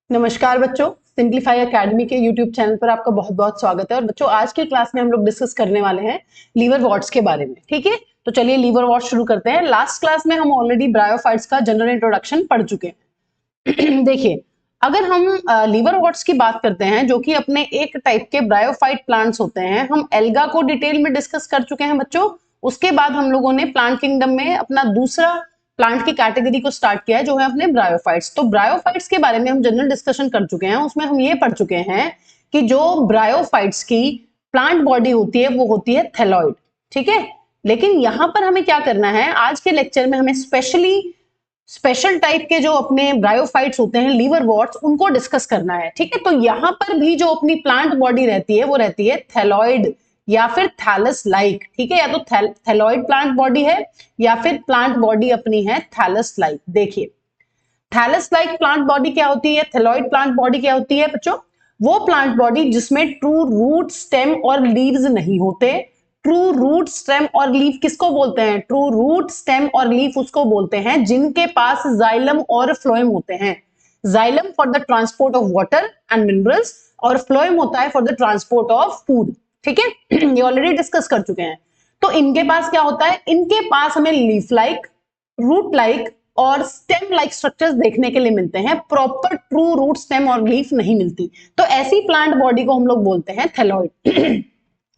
नमस्कार बच्चों, simplify academy के यूट्यूब चैनल पर आपका बहुत बहुत स्वागत है। और बच्चों, आज की क्लास में हम लोग डिस्कस करने वाले हैं लीवर वॉर्ट्स के बारे में। ठीक है, तो चलिए लीवर वॉर्ट्स शुरू करते हैं। लास्ट क्लास में हम ऑलरेडी ब्रायोफाइट्स का जनरल इंट्रोडक्शन पढ़ चुके हैं। देखिए, अगर हम लीवर वॉर्ट्स की बात करते हैं जो कि अपने एक टाइप के ब्रायोफाइट प्लांट्स होते हैं, हम एल्गा को डिटेल में डिस्कस कर चुके हैं बच्चों। उसके बाद हम लोगों ने प्लांट किंगडम में अपना दूसरा प्लांट की कैटेगरी को स्टार्ट किया है जो है अपने ब्रायोफाइट्स। तो ब्रायोफाइट्स के बारे में हम जनरल डिस्कशन कर चुके हैं। उसमें हम ये पढ़ चुके हैं कि जो ब्रायोफाइट्स की प्लांट बॉडी होती है वो होती है थैलॉइड। ठीक है, लेकिन यहां पर हमें क्या करना है, आज के लेक्चर में हमें स्पेशल टाइप के जो अपने ब्रायोफाइट्स होते हैं लीवर वॉर्ट्स, उनको डिस्कस करना है। ठीक है, तो यहां पर भी जो अपनी प्लांट बॉडी रहती है वो रहती है थैलॉइड या फिर थैलस लाइक। ठीक है, या तो थैलॉइड प्लांट बॉडी है या फिर प्लांट बॉडी अपनी है थैलस लाइक। देखिए, थैलस लाइक प्लांट बॉडी क्या होती है, थैलॉइड प्लांट बॉडी क्या होती है बच्चों? वो प्लांट बॉडी जिसमें ट्रू रूट, स्टेम और लीव्स नहीं होते। ट्रू रूट, स्टेम और लीफ किसको बोलते हैं? ट्रू रूट, स्टेम और लीफ उसको बोलते हैं जिनके पास जाइलम और फ्लोएम होते हैं। Xylem for the transport of water and minerals और फ्लोएम होता है for the transport of food. ठीक है, ये ऑलरेडी डिस्कस कर चुके हैं। तो इनके पास क्या होता है? इनके पास हमें लीफ लाइक, रूट लाइक और स्टेम लाइक स्ट्रक्चर्स देखने के लिए मिलते हैं। प्रॉपर ट्रू रूट, स्टेम और लीफ नहीं मिलती। तो ऐसी प्लांट बॉडी को हम लोग बोलते हैं थैलॉइड।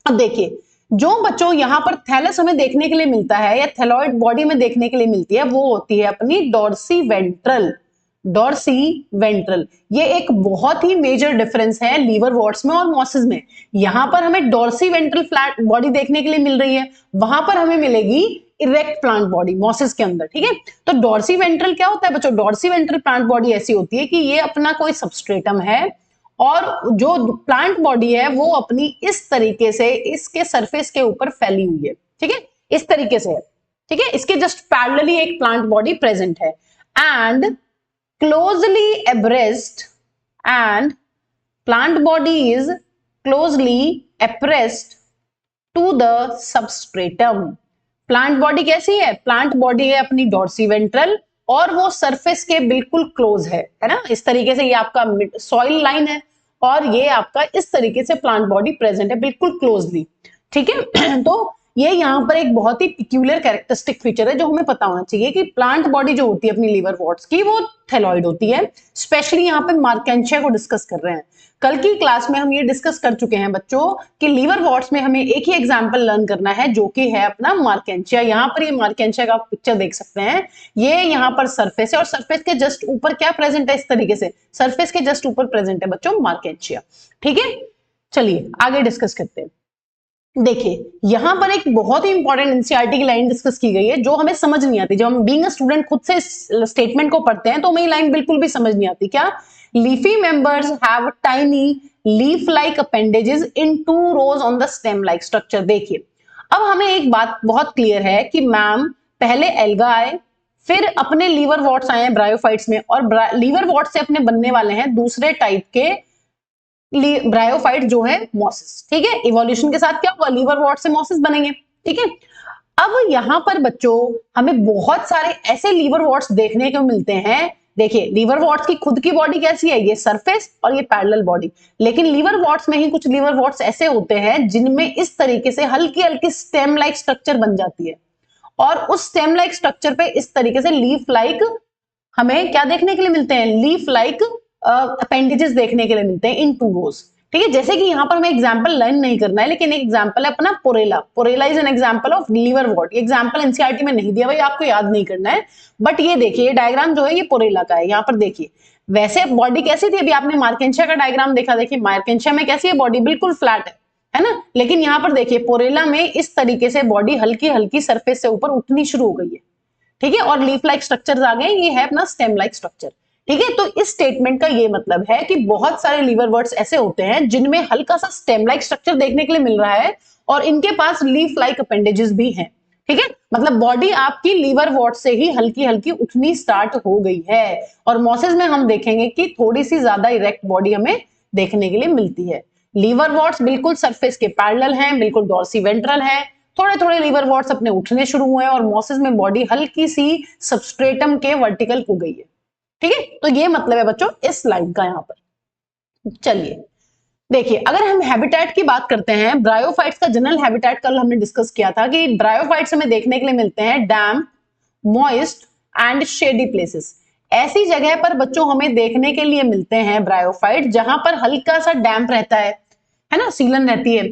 अब देखिए, जो बच्चों यहां पर थैलस हमें देखने के लिए मिलता है या थैलॉइड बॉडी में देखने के लिए मिलती है, वो होती है अपनी डॉर्सी वेंट्रल। डॉर्सी वेंट्रल, ये एक बहुत ही मेजर डिफरेंस है लीवर वॉर्ट्स में और मॉसेस में। यहां पर हमें डॉर्सी वेंट्रल फ्लैट बॉडी देखने के लिए मिल रही है, वहां पर हमें मिलेगी इरेक्ट प्लांट बॉडी मॉसेस के अंदर। ठीक है, तो डॉर्सी वेंट्रल क्या होता है बच्चों? डॉर्सी वेंट्रल प्लांट बॉडी ऐसी होती है कि ये अपना कोई सबस्ट्रेटम है और जो प्लांट बॉडी है वो अपनी इस तरीके से इसके सरफेस के ऊपर फैली हुई है। ठीक है, इस तरीके से है। ठीक है, इसके जस्ट पैरेलली एक प्लांट बॉडी प्रेजेंट है and closely abreast and plant body is closely appressed to the substratum. Plant body कैसी है? प्लांट बॉडी है अपनी डॉर्सी वेंट्रल और वो सरफेस के बिल्कुल क्लोज है ना। इस तरीके से ये आपका सॉइल लाइन है और ये आपका इस तरीके से प्लांट बॉडी प्रेजेंट है बिल्कुल क्लोजली। ठीक है, तो ये यहाँ पर एक बहुत ही पिक्यूलियर कैरेक्टरिस्टिक फीचर है जो हमें पता होना चाहिए कि प्लांट बॉडी जो होती है अपनी लीवर वॉर्ट्स की वो थैलॉइड होती है। स्पेशली यहाँ पे मार्केंशिया को डिस्कस कर रहे हैं। कल की क्लास में हम ये डिस्कस कर चुके हैं बच्चों कि लीवर वॉर्ट्स में हमें एक ही एग्जांपल लर्न करना है जो कि है अपना मार्केंशिया। यहाँ पर ये मार्केंशिया का पिक्चर देख सकते हैं। ये यहाँ पर सरफेस है और सरफेस के जस्ट ऊपर क्या प्रेजेंट है? इस तरीके से सरफेस के जस्ट ऊपर प्रेजेंट है बच्चों मार्केंशिया। ठीक है, चलिए आगे डिस्कस करते हैं। देखिए, यहां पर एक बहुत ही इंपॉर्टेंट एनसीईआरटी की लाइन डिस्कस की गई है जो हमें समझ नहीं आती। जब हम बीइंग अ स्टूडेंट खुद से स्टेटमेंट को पढ़ते हैं तो हमें ये लाइन बिल्कुल भी समझ नहीं आती। क्या? Leafy members have tiny leaf like appendages in 2 rows on the stem like structure. देखिए, अब हमें एक बात बहुत क्लियर है कि मैम पहले एल्गा आए, फिर अपने लीवर वॉर्ट्स आए हैं ब्रायोफाइट्स में, और लीवर वॉर्ट से अपने बनने वाले हैं दूसरे टाइप के ब्रायोफाइट जो है मॉसिस। ठीक है, इवोल्यूशन के साथ क्या हुआ? लीवर वॉर्ट से मॉसिस बनेंगे। ठीक है, अब यहां पर बच्चों हमें बहुत सारे ऐसे लीवर वॉर्ट्स देखने को मिलते हैं। देखिए, लीवर वॉर्ट्स की खुद की बॉडी कैसी है? ये सरफेस और ये पैरेलल बॉडी। लेकिन लीवर वॉर्ट्स में ही कुछ लीवर वॉर्ट्स ऐसे होते हैं जिनमें इस तरीके से हल्की हल्की स्टेम लाइक स्ट्रक्चर बन जाती है और उस स्टेम लाइक स्ट्रक्चर पे इस तरीके से लीफ लाइक हमें क्या देखने के लिए मिलते हैं? लीफ लाइक अपेंडेजेस देखने के लिए मिलते हैं इन 2 rows। ठीक है, जैसे कि यहाँ पर हमें एग्जांपल लर्न नहीं करना है, लेकिन एक एग्जांपल है अपना Porella. Porella is an example of liverwort. ये एग्जांपल एनसीईआरटी में नहीं दिया भाई, आपको याद नहीं करना है, बट ये देखिए ये डायग्राम जो है ये पोरेला का है। यहाँ पर देखिए, वैसे बॉडी कैसी थी? अभी आपने मार्केंशिया का डायग्राम देखा। देखिए मार्केंशिया में कैसी है बॉडी? बिल्कुल फ्लैट है ना। लेकिन यहाँ पर देखिए पोरेला में इस तरीके से बॉडी हल्की हल्की सरफेस से ऊपर उठनी शुरू हो गई है। ठीक है, और लीफ लाइक स्ट्रक्चर्स आ गए। ये है अपना स्टेम लाइक स्ट्रक्चर। ठीक है, तो इस स्टेटमेंट का ये मतलब है कि बहुत सारे लीवर वर्ड्स ऐसे होते हैं जिनमें हल्का सा स्टेम लाइक स्ट्रक्चर देखने के लिए मिल रहा है और इनके पास लीफ लाइक अपेंडेजेस भी हैं। ठीक है, मतलब बॉडी आपकी लीवर वॉर्ट से ही हल्की हल्की उठनी स्टार्ट हो गई है। और मॉसेस में हम देखेंगे कि थोड़ी सी ज्यादा इरेक्ट बॉडी हमें देखने के लिए मिलती है। लीवर वॉर्ट्स बिल्कुल सरफेस के पैरेलल हैं, बिल्कुल डॉर्सी वेंट्रल है। थोड़े थोड़े लीवर वॉर्ट्स अपने उठने शुरू हुए हैं और मॉसेस में बॉडी हल्की सी सबस्ट्रेटम के वर्टिकल हो गई है। ठीक है, तो ये मतलब है बच्चों इस लाइन का यहाँ पर। चलिए देखिए, अगर हम हैबिटेट की बात करते हैं, ब्रायोफाइट्स का जनरल हैबिटेट कल हमने डिस्कस किया था कि ब्रायोफाइट्स हमें देखने के लिए मिलते हैं डैम्प, मॉइस्ट एंड शेडी प्लेसेस। ऐसी जगह पर बच्चों हमें देखने के लिए मिलते हैं ब्रायोफाइट जहां पर हल्का सा डैम्प रहता है ना, सीलन रहती है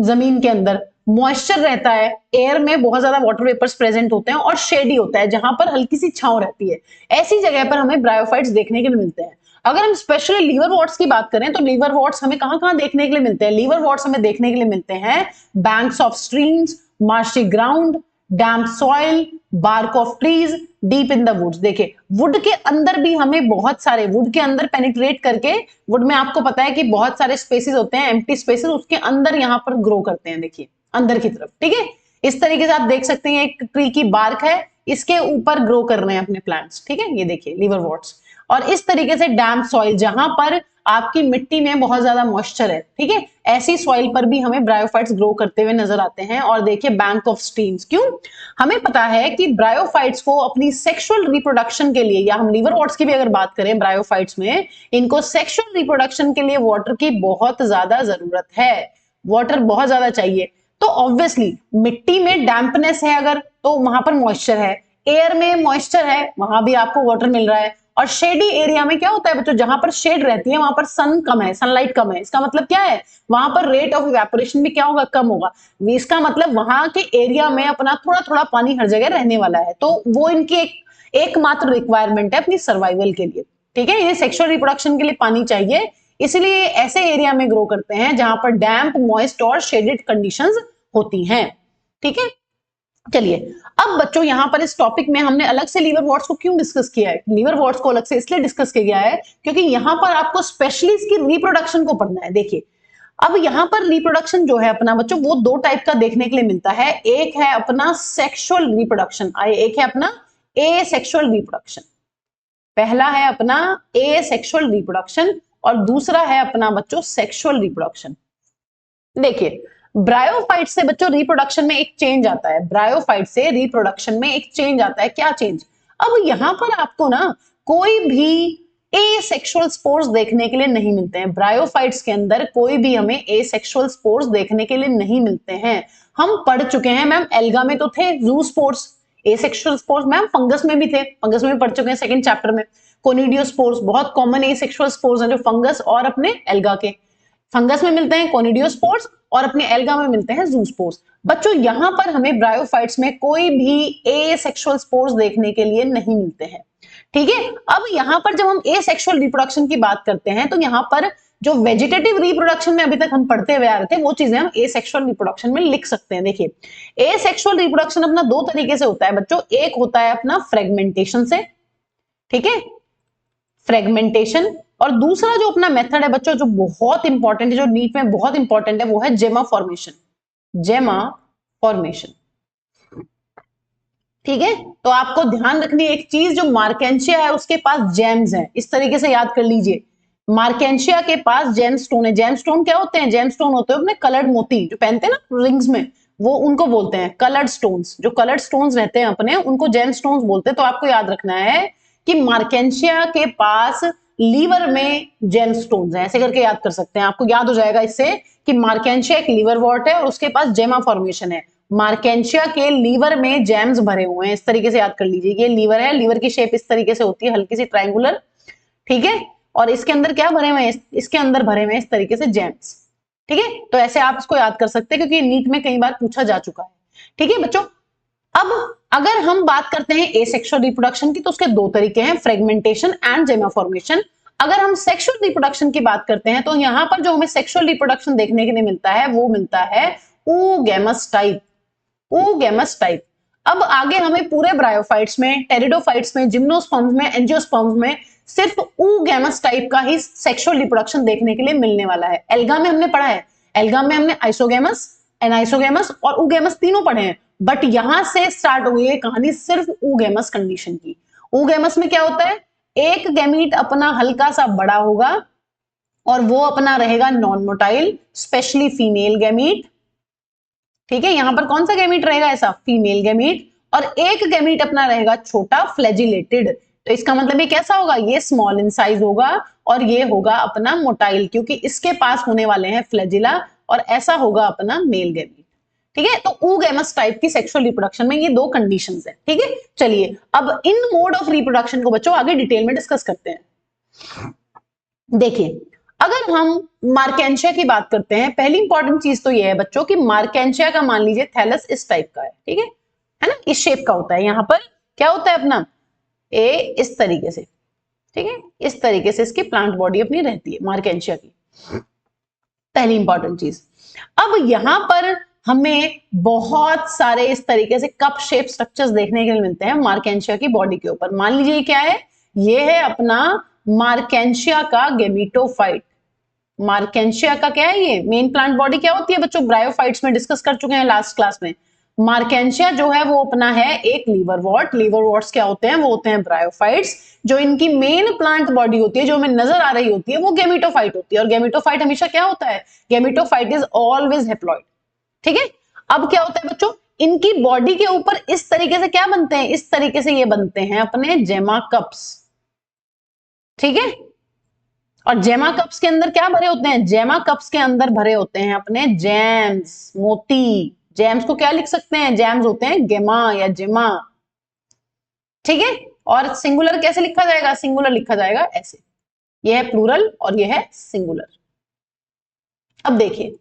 जमीन के अंदर, मॉइस्चर रहता है, एयर में बहुत ज्यादा वाटर वेपर्स प्रेजेंट होते हैं, और शेडी होता है जहां पर हल्की सी छांव रहती है। ऐसी जगह पर हमें ब्रायोफाइट्स देखने के लिए मिलते हैं। अगर हम स्पेशली लीवर वॉर्ट्स की बात करें तो लीवर वॉर्ट्स हमें कहां कहां देखने के लिए मिलते हैं? लीवर वॉर्ट्स हमें देखने के लिए मिलते हैं banks of streams, marshy ground, damp soil, bark of trees, deep in the woods. देखिए वुड के अंदर भी हमें बहुत सारे, वुड के अंदर पेनिट्रेट करके, वुड में आपको पता है कि बहुत सारे स्पेसेस होते हैं, एम्प्टी स्पेसेस, उसके अंदर यहाँ पर ग्रो करते हैं, देखिए अंदर की तरफ। ठीक है, इस तरीके से आप देख सकते हैं एक ट्री की बार्क है, इसके ऊपर ग्रो कर रहे हैं अपने प्लांट्स। ठीक है, ये देखिए लीवर वॉर्ट्स। और इस तरीके से डैम्प सॉइल जहां पर आपकी मिट्टी में बहुत ज्यादा मॉइस्चर है, ठीक है, ऐसी सॉइल पर भी हमें ब्रायोफाइट्स ग्रो करते हुए नजर आते हैं। और देखिए बैंक ऑफ स्ट्रीम्स, क्यों? हमें पता है कि ब्रायोफाइट्स को अपनी सेक्सुअल रिप्रोडक्शन के लिए, या हम लीवर वॉर्ट्स की भी अगर बात करें ब्रायोफाइट्स में, इनको सेक्सुअल रिप्रोडक्शन के लिए वाटर की बहुत ज्यादा जरूरत है, वाटर बहुत ज्यादा चाहिए। तो ऑब्वियसली मिट्टी में डैम्पनेस है अगर, तो वहां पर मॉइस्चर है, एयर में मॉइस्चर है, वहां भी आपको वाटर मिल रहा है। और शेडी एरिया में क्या होता है बच्चों, जहां पर शेड रहती है वहां पर सन कम है, सनलाइट कम है। इसका मतलब क्या है, वहां पर रेट ऑफ इवेपोरेशन भी क्या होगा, कम होगा। इसका मतलब वहां के एरिया में अपना थोड़ा थोड़ा पानी हर जगह रहने वाला है, तो वो इनकी एकमात्र रिक्वायरमेंट है अपनी सर्वाइवल के लिए। ठीक है, ये सेक्सुअल रिप्रोडक्शन के लिए पानी चाहिए, इसलिए ऐसे एरिया में ग्रो करते हैं जहां पर डैम्प, मॉइस्ट और शेडेड कंडीशंस होती हैं। ठीक है, चलिए अब बच्चों यहां पर इस टॉपिक में हमने अलग से लीवर वॉर्ट्स को क्यों डिस्कस किया है? लीवर वॉर्ट्स को अलग से इसलिए डिस्कस किया गया है क्योंकि यहां पर आपको स्पेशली इसकी रिप्रोडक्शन को पढ़ना है। देखिए अब यहां पर रिप्रोडक्शन जो है अपना बच्चों, वो दो टाइप का देखने के लिए मिलता है। एक है अपना सेक्सुअल रिप्रोडक्शन, एक है अपना एसेक्सुअल रिप्रोडक्शन। पहला है अपना एसेक्सुअल रिप्रोडक्शन और दूसरा है अपना बच्चों सेक्सुअल रिप्रोडक्शन। देखिए ब्रायोफाइट से बच्चों रिप्रोडक्शन में एक चेंज आता है, ब्रायोफाइट से रिप्रोडक्शन में एक चेंज आता है। क्या चेंज? अब यहां पर आपको ना कोई भी एसेक्सुअल स्पोर्स देखने के लिए नहीं मिलते हैं। ब्रायोफाइट्स के अंदर कोई भी हमें एसेक्सुअल स्पोर्स देखने के लिए नहीं मिलते हैं। हम पढ़ चुके हैं मैम, एल्गा में तो थे जू spores, asexual spores. Ma'am fungus में भी थे, फंगस में भी पढ़ चुके हैं सेकंड चैप्टर में। कोनिडियोस्पोर्स बहुत कॉमन एसेक्सुअल स्पोर्स हैं जो फंगस और अपने एल्गा के, फंगस में मिलते हैं कोनिडियोस्पोर्स और अपने एल्गा में मिलते हैं जूस्पोर्स। बच्चों यहां पर हमें ब्रायोफाइट्स में कोई भी एसेक्सुअल स्पोर्स देखने के लिए नहीं मिलते हैं। ठीक है, अब यहां पर जब हम एसेक्सुअल रिप्रोडक्शन की बात करते हैं तो यहां पर जो वेजिटेटिव रिप्रोडक्शन में अभी तक हम पढ़ते हुए आ रहे थे वो चीजें हम एसेक्सुअल रिप्रोडक्शन में लिख सकते हैं। देखिए एसेक्सुअल रिप्रोडक्शन अपना दो तरीके से होता है बच्चों, एक होता है अपना फ्रेगमेंटेशन से, ठीक है, फ्रेगमेंटेशन, और दूसरा जो अपना मेथड है बच्चों जो बहुत इंपॉर्टेंट है, जो नीट में बहुत इंपॉर्टेंट है, वो है जेमा फॉर्मेशन। जेमा फॉर्मेशन, ठीक है। तो आपको ध्यान रखनी है एक चीज, जो मार्केंशिया है उसके पास जेम्स हैं, इस तरीके से याद कर लीजिए। मार्केंशिया के पास जेमस्टोन है। जेमस्टोन क्या होते हैं? जेमस्टोन होते हैं अपने कलर्ड मोती जो पहनते हैं ना रिंग्स में, वो उनको बोलते हैं कलर्ड स्टोन्स। जो कलर्ड स्टोन्स रहते हैं अपने, उनको जेमस्टोन्स बोलते हैं। तो आपको याद रखना है कि मार्केंशिया के पास लीवर में जेमस्टोन्स हैं, ऐसे करके याद कर सकते हैं। आपको याद हो जाएगा इससे कि मार्केंशिया एक लीवर वॉर्ट है और उसके पास जेमा फॉर्मेशन है। मार्केंशिया के लीवर में जेम्स भरे हुए हैं, इस तरीके से याद कर लीजिए। ये लीवर है, लीवर की शेप इस तरीके से होती है, हल्की सी ट्रायंगुलर, ठीक है। और इसके अंदर क्या भरे हुए हैं? इसके अंदर भरे हुए हैं इस तरीके से जेम्स, ठीक है। तो ऐसे आप इसको याद कर सकते हैं क्योंकि नीट में कई बार पूछा जा चुका है, ठीक है बच्चों। अब अगर हम बात करते हैं एसेक्सुअल रिप्रोडक्शन की, तो उसके दो तरीके हैं, फ्रेगमेंटेशन एंड जेमा फॉर्मेशन। अगर हम सेक्सुअल रिप्रोडक्शन की बात करते हैं तो यहां पर जो हमें सेक्सुअल रिप्रोडक्शन देखने के लिए मिलता है वो मिलता है oogamous टाइप, oogamous टाइप। अब आगे हमें पूरे ब्रायोफाइट्स में, टेरिडोफाइट्स में, जिम्नोस्पर्म्स में, एंजियोस्पर्म्स में सिर्फ oogamous टाइप का ही सेक्सुअल रिप्रोडक्शन देखने के लिए मिलने वाला है। एल्गा में हमने पढ़ा है, एल्गा में हमने आइसोगेमस, एनाइसोगेमस और oogamous तीनों पढ़े हैं, बट यहां से स्टार्ट हुई है कहानी सिर्फ oogamous कंडीशन की। oogamous में क्या होता है? एक गैमीट अपना हल्का सा बड़ा होगा और वो अपना रहेगा non motile, specially female gamete, ठीक है। यहां पर कौन सा गैमीट रहेगा ऐसा? Female gamete. और एक गैमीट अपना रहेगा छोटा, फ्लैजिलेटेड। तो इसका मतलब ये कैसा होगा, ये स्मॉल इन साइज होगा और ये होगा अपना मोटाइल, क्योंकि इसके पास होने वाले हैं फ्लैजिला, और ऐसा होगा अपना मेल गैमीट। ठीक है, तो oogamous टाइप की सेक्सुअल रिप्रोडक्शन में ये दो कंडीशंस है। ठीक है, चलिए अब इन मोड ऑफ रिप्रोडक्शन को बच्चों आगे डिटेल में डिस्कस करते हैं। देखिए, अगर हम मार्केंशिया की बात करते हैं, पहली इंपॉर्टेंट चीज तो ये है बच्चों कि मार्केंशिया का मान लीजिए थैलस इस टाइप का है। ठीक है ना, इस शेप का होता है। यहां पर क्या होता है अपना ए इस तरीके से। ठीक है, इस तरीके से इसकी प्लांट बॉडी अपनी रहती है मार्केंशिया की, पहली इंपॉर्टेंट चीज। अब यहां पर हमें बहुत सारे इस तरीके से कप शेप स्ट्रक्चर्स देखने के लिए मिलते हैं मार्केंशिया की बॉडी के ऊपर। मान लीजिए क्या है, ये है अपना मार्केंशिया का गेमिटोफाइट। मार्केंशिया का क्या है, ये मेन प्लांट बॉडी क्या होती है बच्चों, ब्रायोफाइट्स में डिस्कस कर चुके हैं लास्ट क्लास में। मार्केंशिया जो है वो अपना है एक लीवरवॉर्ट। लीवरवॉर्ट्स क्या होते हैं, वो होते हैं ब्रायोफाइट्स। जो इनकी मेन प्लांट बॉडी होती है, जो हमें नजर आ रही होती है, वो गेमिटोफाइट होती है। और गेमिटोफाइट हमेशा क्या होता है, गेमिटोफाइट इज ऑलवेज हेप्लॉइड। ठीक है, अब क्या होता है बच्चों, इनकी बॉडी के ऊपर इस तरीके से क्या बनते हैं, इस तरीके से ये बनते हैं अपने जेमा कप्स। ठीक है, और जेमा कप्स के अंदर क्या भरे होते हैं, जेमा कप्स के अंदर भरे होते हैं अपने जैम्स, मोती। जैम्स को क्या लिख सकते हैं, जैम्स होते हैं गेमा या जेमा। ठीक है, और सिंगुलर कैसे लिखा जाएगा, सिंगुलर लिखा जाएगा ऐसे। यह है प्लूरल और यह है सिंगुलर। अब देखिए,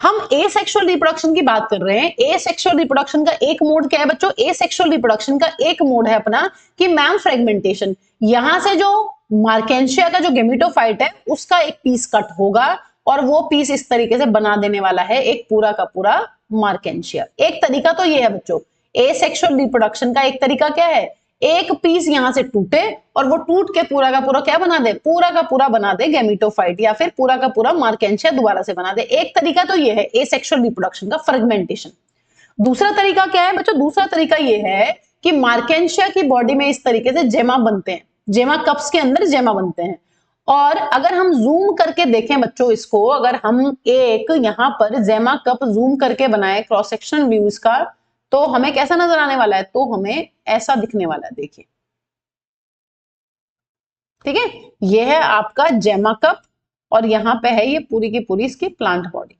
हम एसेक्सुअल रिप्रोडक्शन की बात कर रहे हैं। एसेक्सुअल रिप्रोडक्शन का एक मोड क्या है बच्चों, एसेक्सुअल रिप्रोडक्शन का एक मोड है अपना कि मैम फ्रेगमेंटेशन। यहां से जो मार्केंशिया का जो गेमिटोफाइट है उसका एक पीस कट होगा और वो पीस इस तरीके से बना देने वाला है एक पूरा का पूरा मार्केंशिया। एक तरीका तो ये है बच्चों, एसेक्सुअल रिप्रोडक्शन का एक तरीका क्या है, एक पीस यहां से टूटे और वो टूट के पूरा का पूरा क्या बना दे, पूरा का पूरा बना दे गेमिटोफाइट, या फिर पूरा का पूरा मार्केंशिया दोबारा से बना दे। एक तरीका तो ये है एसेक्सुअल रिप्रोडक्शन का, फ्रेगमेंटेशन। दूसरा तरीका क्या है बच्चों, दूसरा तरीका ये है कि मार्केंशिया की बॉडी में इस तरीके से जेमा बनते हैं, जेमा कप्स के अंदर जेमा बनते हैं। और अगर हम जूम करके देखें बच्चों इसको, अगर हम एक यहां पर जेमा कप जूम करके बनाए क्रॉस सेक्शन व्यू इसका, तो हमें कैसा नजर आने वाला है, तो हमें ऐसा दिखने वाला है। देखिए, ठीक है, ये है आपका जेमा कप और यहां पे है ये पूरी की पूरी इसकी प्लांट बॉडी।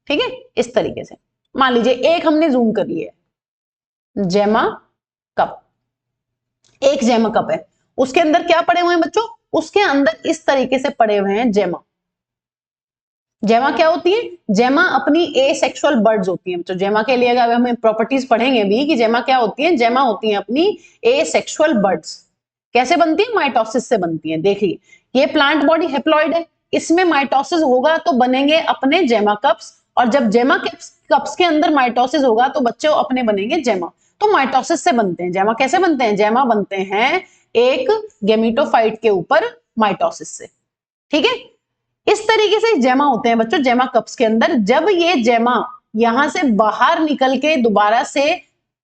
ठीक है, इस तरीके से मान लीजिए एक हमने जूम कर लिया है, जेमा कप, एक जेमा कप है, उसके अंदर क्या पड़े हुए हैं बच्चों, उसके अंदर इस तरीके से पड़े हुए हैं जेमा। जेमा क्या होती है, जेमा अपनी एसेक्सुअल बर्ड्स होती हैं। तो जेमा के लिए अगर हमें प्रॉपर्टीज पढ़ेंगे भी कि जेमा क्या होती है, जेमा होती है अपनी एसेक्सुअल बर्ड्स। कैसे बनती है, माइटोसिस से बनती है। देखिए, ये प्लांट बॉडी हेप्लॉइड है, इसमें माइटोसिस होगा तो बनेंगे अपने जेमा कप्स, और जब जेमा कप्स के अंदर माइटोसिस होगा तो बच्चे अपने बनेंगे जेमा। तो माइटोसिस से बनते हैं जेमा। कैसे बनते हैं, जेमा बनते हैं एक गेमिटोफाइट के ऊपर माइटोसिस से। ठीक है, इस तरीके से जेमा होते हैं बच्चों जेमा कप्स के अंदर। जब ये जेमा यहां से बाहर निकल के दोबारा से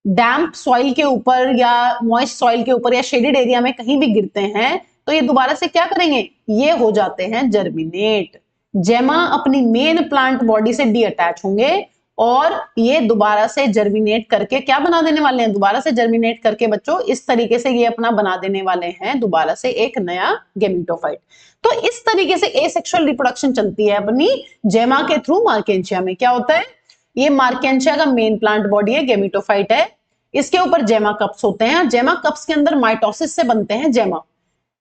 डैम्प सॉइल के ऊपर या मॉइस्ट सॉइल के ऊपर या शेडेड एरिया में कहीं भी गिरते हैं, तो ये दोबारा से क्या करेंगे, ये हो जाते हैं जर्मिनेट। जेमा अपनी मेन प्लांट बॉडी से डी अटैच होंगे और ये दोबारा से जर्मिनेट करके क्या बना देने वाले हैं, दोबारा से जर्मिनेट करके बच्चों इस तरीके से ये अपना बना देने वाले हैं दोबारा से एक नया गेमिटोफाइट। तो इस तरीके से एसेक्सुअल रिप्रोडक्शन चलती है अपनी जेमा के थ्रू मार्केंशिया में। क्या होता है, ये मार्केंशिया का मेन प्लांट बॉडी है, गेमिटोफाइट है, इसके ऊपर जेमा कप्स होते हैं। जेमा कप्स के अंदर माइटोसिस से बनते हैं जेमा।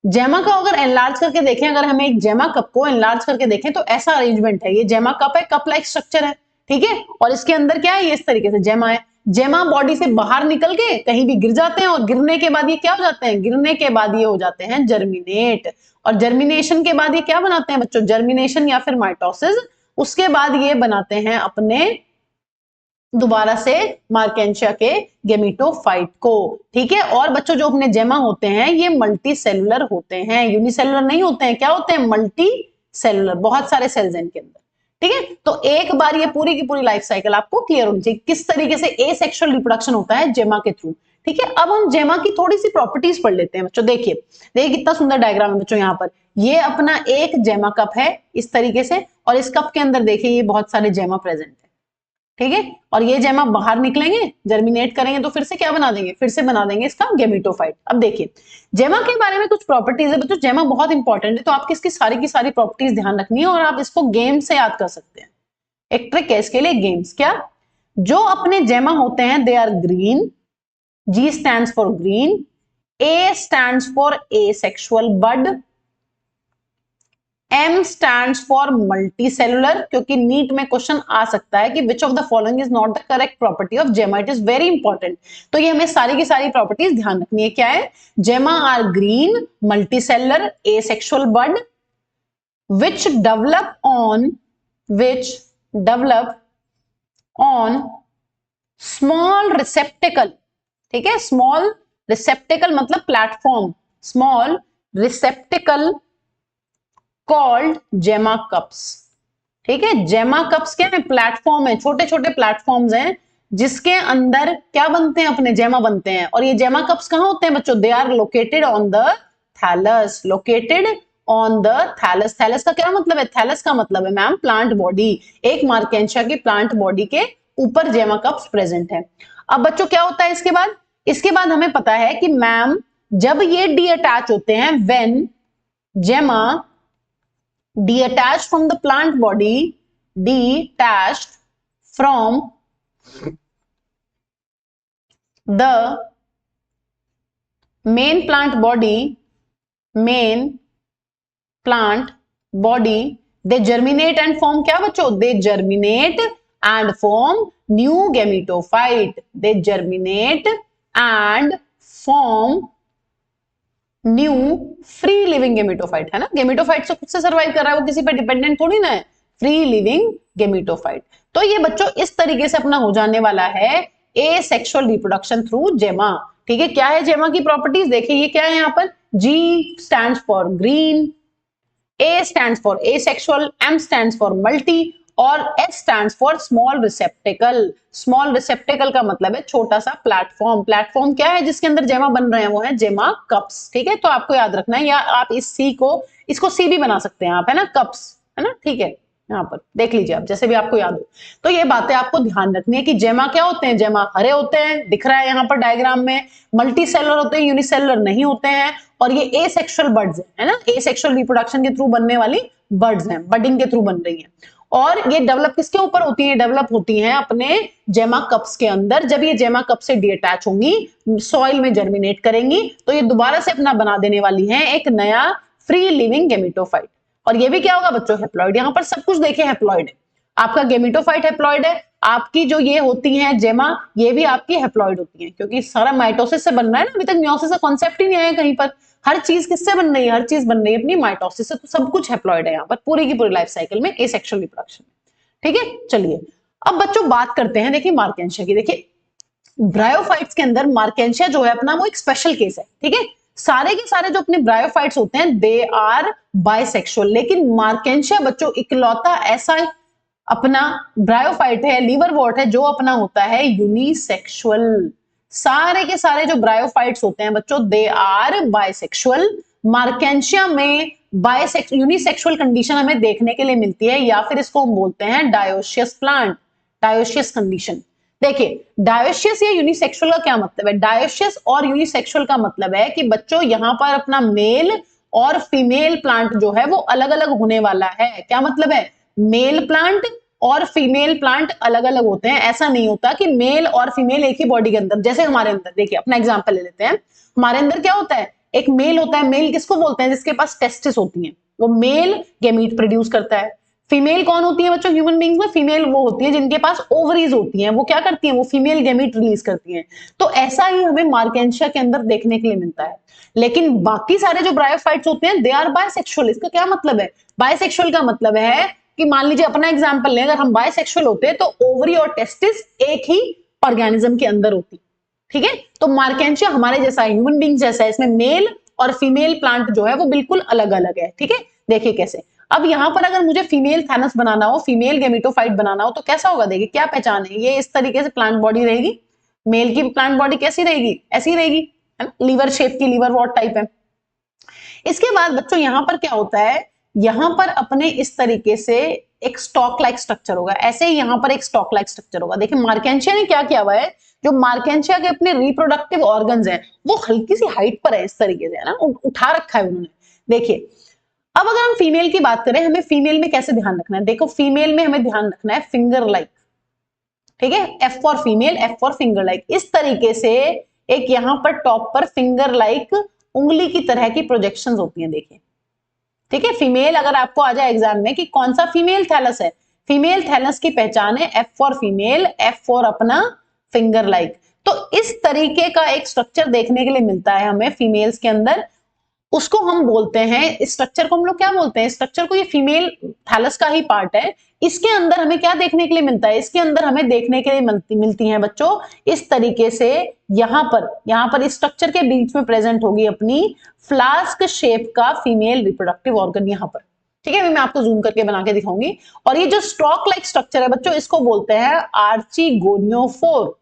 जेमा का अगर एनलार्ज करके देखें, अगर हमें एक जेमा कप को एनलार्ज करके देखें तो ऐसा अरेंजमेंट है, ये जेमा कप है, कप लाइक स्ट्रक्चर है। ठीक है, और इसके अंदर क्या है, ये इस तरीके से जेमा है। जेमा बॉडी से बाहर निकल के कहीं भी गिर जाते हैं और गिरने के बाद ये क्या हो जाते हैं, गिरने के बाद ये हो जाते हैं जर्मिनेट। और जर्मिनेशन के बाद ये क्या बनाते हैं बच्चों, जर्मिनेशन या फिर माइटोसिस। उसके बाद ये बनाते हैं अपने दोबारा से मार्केंशिया के गेमिटोफाइट को। ठीक है, और बच्चों जो अपने जेमा होते हैं ये मल्टी सेलुलर होते हैं, यूनिसेलुलर नहीं होते हैं। क्या होते हैं, मल्टी सेलुलर, बहुत सारे सेल्स हैं इनके अंदर। ठीक है, तो एक बार ये पूरी की पूरी लाइफ साइकिल आपको क्लियर होनी चाहिए, किस तरीके से एसेक्सुअल रिप्रोडक्शन होता है जेमा के थ्रू। ठीक है, अब हम जेमा की थोड़ी सी प्रॉपर्टीज पढ़ लेते हैं बच्चों। देखिए देखिए कितना सुंदर डायग्राम है बच्चों। यहाँ पर ये अपना एक जेमा कप है इस तरीके से, और इस कप के अंदर देखिए ये बहुत सारे जेमा प्रेजेंट है। ठीक है, और ये जेमा बाहर निकलेंगे, जर्मिनेट करेंगे तो फिर से क्या बना देंगे, फिर से बना देंगे इसका गेमेटोफाइट। अब देखिए जेमा के बारे में कुछ प्रॉपर्टीज है बच्चों, जेमा बहुत इंपॉर्टेंट है, तो आपकी इसकी सारी की सारी प्रॉपर्टीज ध्यान रखनी है और आप इसको गेम से याद कर सकते हैं। एक ट्रिक है इसके लिए, गेम्स। क्या? जो अपने जेमा होते हैं they are green, G stands for green, A stands for asexual bud, M stands for multicellular, क्योंकि नीट में क्वेश्चन आ सकता है कि which of the following is not the correct property of gemma, it is very important। तो ये हमें सारी की सारी प्रॉपर्टीज ध्यान रखनी है। क्या है? Gemma are green, multicellular, asexual bud, which develop on small receptacle। ठीक है, स्मॉल रिसेप्टिकल मतलब प्लेटफॉर्म, स्मॉल रिसेप्टिकल कॉल्ड जेमा कप्स। ठीक है, जेमा कप्स क्या है? प्लेटफॉर्म है, छोटे छोटे प्लेटफॉर्म्स हैं जिसके अंदर क्या बनते हैं? अपने जेमा बनते हैं। और ये जेमा कप्स कहां होते हैं बच्चों? They are located on the thallus, located on the thallus. Thallus का क्या मतलब है? थैलस का मतलब है मैम प्लांट बॉडी, एक मार्केंशिया की प्लांट बॉडी के ऊपर जेमा कप्स प्रेजेंट है। अब बच्चों क्या होता है इसके बाद? इसके बाद हमें पता है कि मैम जब ये डी अटैच होते हैं, व्हेन जेमा detached from the plant body, detached from the main plant body, they germinate and form क्या बच्चों? they germinate and form new gametophyte, they germinate and form new free living gametophyte. है ना, gametophyte से खुद से survive कर रहा है, वो किसी पे डिपेंडेंट थोड़ी ना है, फ्री लिविंग गेमेटोफाइट। तो ये बच्चों इस तरीके से अपना हो जाने वाला है एसेक्सुअल रिप्रोडक्शन थ्रू जेमा। ठीक है, क्या है जेमा की प्रॉपर्टीज? देखिए ये क्या है यहाँ पर, G stands for green, A stands for asexual, M stands for multi और S stands for small receptacle। Small रिसेप्टिकल का मतलब है छोटा सा प्लेटफॉर्म। प्लेटफॉर्म क्या है जिसके अंदर जेमा बन रहे हैं? वो है जेमा कप्स। ठीक है, तो आपको याद रखना है, या आप इस C को, इसको C भी बना सकते हैं आप, है ना, कप्स, है ना। ठीक है, यहाँ पर देख लीजिए आप, जैसे भी आपको याद हो। तो ये बातें आपको ध्यान रखनी है कि जेमा क्या होते हैं? जेमा हरे होते हैं, दिख रहा है यहाँ पर डायग्राम में, मल्टी सेलुलर होते हैं, यूनिसेलुलर नहीं होते हैं, और ये एसेक्सुअल बर्ड्स है ना, एसेक्सुअल रिप्रोडक्शन के थ्रू बनने वाली बर्ड्स हैं, बडिंग के थ्रू बन रही हैं। और ये डेवलप किसके ऊपर होती है? डेवलप होती हैं अपने जेमा कप्स के अंदर। जब ये जेमा कप से डीअटैच होंगी, सॉइल में जर्मिनेट करेंगी, तो ये दोबारा से अपना बना देने वाली हैं एक नया फ्री लिविंग गेमेटोफाइट। और ये भी क्या होगा बच्चों? हैप्लॉइड। यहाँ पर सब कुछ देखे हैप्लॉइड है, आपका गेमेटोफाइट हैप्लॉइड है, आपकी जो ये होती हैं जेमा, ये भी आपकी हैप्लॉइड होती हैं, क्योंकि सारा माइटोसिस से बन रहा है ना, अभी तक मियोसिस का कॉन्सेप्ट ही नहीं आया कहीं पर। हर चीज किससे बन रही है? हर चीज बन रही है अपनी माइटोसिस से, तो सब कुछ हैप्लॉइड है यहाँ पर पूरी की पूरी लाइफ साइकिल में एसेक्सुअल रिप्रोडक्शन। ठीक है, चलिए अब बच्चों बात करते हैं, देखिए मार्केंशिया की। देखिए ब्रायोफाइट्स के अंदर मार्केंशिया जो है अपना वो एक स्पेशल केस है। ठीक है, सारे के सारे जो अपने ब्रायोफाइट्स होते हैं दे आर बाइसेक्सुअल, लेकिन मार्केंशिया बच्चों इकलौता ऐसा अपना ब्रायोफाइट है, लीवरवॉर्ट है, जो अपना होता है यूनिसेक्सुअल। सारे के सारे जो ब्रायोफाइट्स होते हैं बच्चों दे आर बाइसेक्सुअल। मार्केंशिया में यूनिसेक्सुअल कंडीशन हमें देखने के लिए मिलती है, या फिर इसको हम बोलते हैं डायोशियस प्लांट, डायोशियस कंडीशन। देखिए डायोशियस या यूनिसेक्सुअल का क्या मतलब है? डायोशियस और यूनिसेक्सुअल का मतलब है कि बच्चों यहां पर अपना मेल और फीमेल प्लांट जो है वो अलग अलग होने वाला है। क्या मतलब है? मेल प्लांट और फीमेल प्लांट अलग अलग होते हैं। ऐसा नहीं होता कि मेल और फीमेल एक ही बॉडी के अंदर, जैसे हमारे अंदर, देखिए अपना एग्जांपल ले लेते हैं, हमारे अंदर क्या होता है? एक मेल होता है। मेल किसको बोलते हैं? जिसके पास टेस्टिस होती हैं, वो मेल गैमीट प्रोड्यूस करता है। फीमेल कौन होती है बच्चों? ह्यूमन बींग्स में फीमेल वो होती है जिनके पास ओवरीज होती हैं, वो क्या करती हैं? वो फीमेल गैमीट रिलीज करती हैं। तो ऐसा ही हमें मार्केंशिया के अंदर देखने के लिए मिलता है। लेकिन बाकी सारे जो ब्रायोफाइट्स होते हैं दे आर बायसेक्सुअल। इसका क्या मतलब है? बायसेक्सुअल का मतलब है कि मान लीजिए अपना एग्जांपल लें, अगर हम बायसेक्सुअल होते तो ओवरी और टेस्टिस एक ही ऑर्गेनिज्म के अंदर होती। ठीक है, तो मार्केंशिया हमारे जैसा है, ह्यूमन बींग जैसा है, इसमें मेल और फीमेल प्लांट जो है वो बिल्कुल अलग अलग है। ठीक है, देखिए कैसे। अब यहां पर अगर मुझे फीमेल थैनस बनाना हो, फीमेल गेमेटोफाइट बनाना हो, तो कैसा होगा? देखिए क्या पहचान है, ये इस तरीके से प्लांट बॉडी रहेगी। मेल की प्लांट बॉडी कैसी रहेगी? ऐसी रहेगी, है ना, लीवर शेप की, लीवर वॉट टाइप है। इसके बाद बच्चों यहां पर क्या होता है? यहां पर अपने इस तरीके से एक स्टॉक लाइक स्ट्रक्चर होगा, ऐसे ही यहाँ पर एक स्टॉक लाइक स्ट्रक्चर होगा। देखिए मार्केंशिया ने क्या किया हुआ है, जो मार्केंशिया के अपने रिप्रोडक्टिव ऑर्गन्स हैं वो हल्की सी हाइट पर है, इस तरीके से है ना, उठा रखा है उन्होंने। देखिए अब अगर हम फीमेल की बात करें, हमें फीमेल में कैसे ध्यान रखना है, देखो फीमेल में हमें ध्यान रखना है फिंगर लाइक, ठीक है, F for female, F for finger like, इस तरीके से एक यहां पर टॉप पर फिंगर लाइक उंगली की तरह की प्रोजेक्शंस होती हैं। देखिए ठीक है, फीमेल अगर आपको आ जाए एग्जाम में कि कौन सा फीमेल थैलस है, फीमेल थैलस की पहचान है F for female, F for अपना फिंगर लाइक। तो इस तरीके का एक स्ट्रक्चर देखने के लिए मिलता है हमें फीमेल्स के अंदर, उसको हम बोलते हैं, इस स्ट्रक्चर को हम लोग क्या बोलते हैं, स्ट्रक्चर को, ये फीमेल थैलस का ही पार्ट है। इसके अंदर हमें क्या देखने के लिए मिलता है, इसके अंदर हमें देखने के लिए मिलती हैं बच्चों इस तरीके से, यहां पर इस स्ट्रक्चर के बीच में प्रेजेंट होगी अपनी फ्लास्क शेप का फीमेल रिप्रोडक्टिव ऑर्गन यहां पर, ठीक है, मैं आपको जूम करके बना के दिखाऊंगी। और ये जो स्टॉक लाइक स्ट्रक्चर है बच्चों, इसको बोलते हैं आर्चिगोनियोफोर,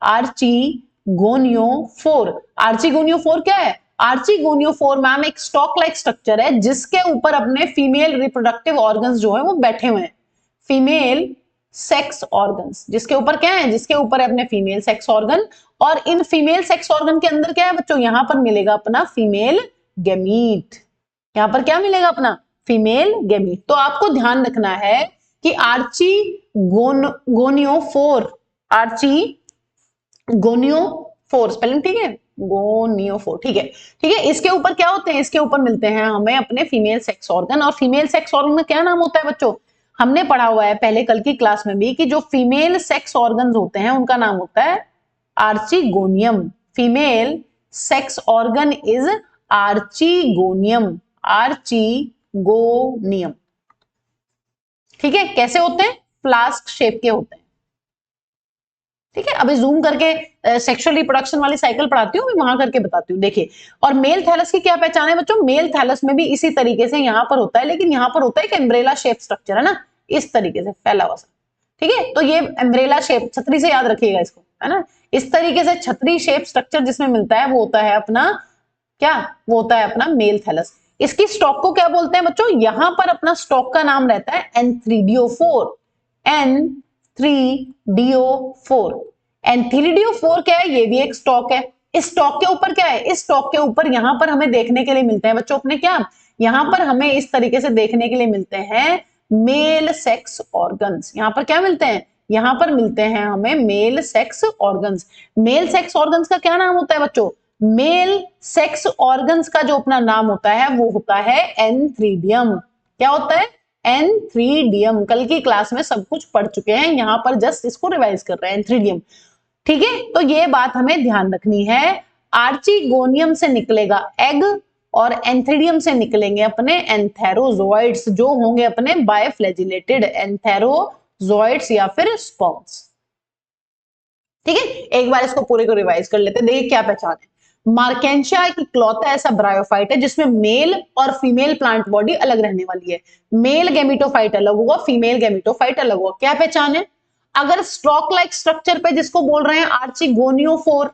आर्चिगोनियोफोर। आर्चिगोनियोफोर क्या है, आर्चिगोनियोफोर मैम एक स्टॉक लाइक स्ट्रक्चर है जिसके ऊपर अपने फीमेल रिप्रोडक्टिव ऑर्गन्स जो है वो बैठे हुए हैं, फीमेल सेक्स ऑर्गन्स, जिसके ऊपर क्या है, जिसके ऊपर है अपने फीमेल सेक्स ऑर्गन। और इन फीमेल सेक्स ऑर्गन के अंदर क्या है बच्चों, यहां पर मिलेगा अपना फीमेल गैमीट, यहां पर क्या मिलेगा अपना फीमेल गैमीट। तो आपको ध्यान रखना है कि आर्चिगोनियोफोर, आर्चिगोनियोफोर स्पेलिंग ठीक है, गोनियोफोर, ठीक है, ठीक है, इसके ऊपर क्या होते हैं, इसके ऊपर मिलते हैं हमें अपने फीमेल सेक्स ऑर्गन। और फीमेल सेक्स ऑर्गन में क्या नाम होता है बच्चों, हमने पढ़ा हुआ है पहले कल की क्लास में भी कि जो फीमेल सेक्स ऑर्गन्स होते हैं उनका नाम होता है archegonium, female sex organ is archegonium, archegonium, ठीक है। कैसे होते हैं, फ्लास्क शेप के होते हैं, ठीक है। अभी जूम करके सेक्सुअल रिप्रोडक्शन वाली साइकिल पढ़ाती हूँ, वहां करके बताती हूँ। देखिए और मेल थैलस की क्या पहचान है बच्चों, मेल थैलस में भी इसी तरीके से यहां पर होता है, लेकिन यहां पर होता है एक एम्ब्रेला शेप स्ट्रक्चर है ना, इस तरीके से फैला हुआ सा, ठीक है। तो ये एम्ब्रेला शेप, छतरी से याद रखिएगा इसको, है ना, इस तरीके से छतरी शेप स्ट्रक्चर जिसमें मिलता है वो होता है अपना क्या, वो होता है अपना मेल थैलस। इसकी स्टॉक को क्या बोलते हैं बच्चों, यहां पर अपना स्टॉक का नाम रहता है एंथ्रीडियोफोर, एंथ्रीडियोफोर। एंथ्रीडियोफोर क्या है, ये भी एक स्टॉक है। इस स्टॉक के ऊपर क्या है, इस स्टॉक के ऊपर यहां पर हमें देखने के लिए मिलते हैं बच्चों अपने क्या, यहां पर हमें इस तरीके से देखने के लिए मिलते हैं मेल सेक्स ऑर्गन्स। यहां पर क्या मिलते हैं, यहां पर मिलते हैं हमें male sex organs. Male sex organs का क्या नाम होता है बच्चों, मेल सेक्स ऑर्गन्स का जो अपना नाम होता है वो होता है एंथ्रीडियम। क्या होता है, एंथ्रीडियम। कल की क्लास में सब कुछ पढ़ चुके हैं, यहां पर जस्ट इसको रिवाइज कर रहे हैं, एंथ्रीडियम, ठीक है। तो ये बात हमें ध्यान रखनी है, आर्चिगोनियम से निकलेगा एग और एंथ्रीडियम से निकलेंगे अपने एंथेरोजोइड्स, जो होंगे अपने बायफ्लैजिलेटेड एंथेरोजोइड्स या फिर स्पर्म्स, ठीक है। एक बार इसको पूरे को रिवाइज कर लेते हैं। देखिए क्या पहचान है, मार्केंशिया एक इकलौता ऐसा ब्रायोफाइट है जिसमें मेल और फीमेल प्लांट बॉडी अलग रहने वाली है। मेल गैमेटोफाइट अलग होगा, फीमेल गैमेटोफाइट अलग होगा। क्या पहचान है, अगर स्टॉक लाइक स्ट्रक्चर पे जिसको बोल रहे हैं आर्चिगोनियोफोर,